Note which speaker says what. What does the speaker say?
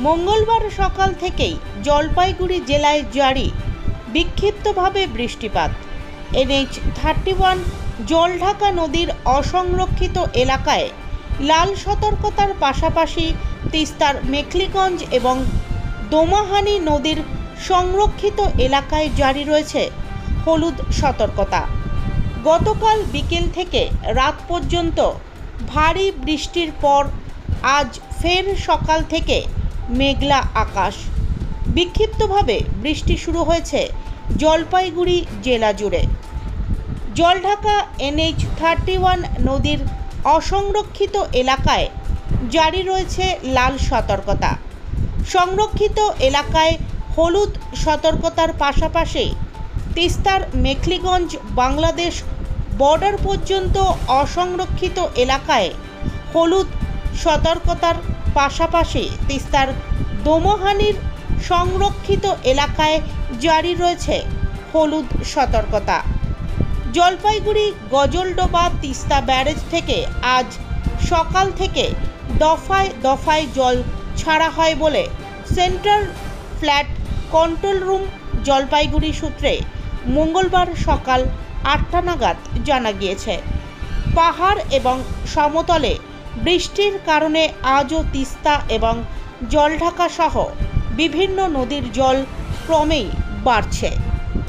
Speaker 1: মঙ্গলবার সকাল থেকেই জলপাইগুড়ি জেলায় জারি বিক্ষিপ্তভাবে বৃষ্টিপাত। NH-31 জলঢাকা নদীর অসংরক্ষিত এলাকায় লাল সতর্কতার পাশাপাশি তিস্তার মেখলিগঞ্জ এবং দোমাহানি নদীর সংরক্ষিত এলাকায় জারি রয়েছে হলুদ সতর্কতা। গতকাল বিকেল থেকে রাত পর্যন্ত ভারী বৃষ্টির পর আজ ফের সকাল থেকে মেঘলা আকাশ। বিক্ষিপ্তভাবে বৃষ্টি শুরু হয়েছে জলপাইগুড়ি জেলা জুড়ে। জলঢাকা NH-31 নদীর অসংরক্ষিত এলাকায় জারি রয়েছে লাল সতর্কতা। সংরক্ষিত এলাকায় হলুদ সতর্কতার পাশাপাশি তিস্তার মেখলিগঞ্জ বাংলাদেশ বর্ডার পর্যন্ত অসংরক্ষিত এলাকায় হলুদ সতর্কতার পাশাপাশি তিস্তার দোমাহানির সংরক্ষিত এলাকায় জারি রয়েছে হলুদ সতর্কতা। জলপাইগুড়ি গজলডোবা তিস্তা ব্যারেজ থেকে আজ সকাল থেকে দফায় দফায় জল ছাড়া হয় বলে central flat control room Jalpaiguri সূত্রে মঙ্গলবার সকাল 8টা নাগাদ জানা গিয়েছে। পাহাড় এবং সমতলে বৃষ্টির কারণে আজও তিস্তা এবং জলঢাকা সহ বিভিন্ন নদীর জল ক্রমেই বাড়ছে।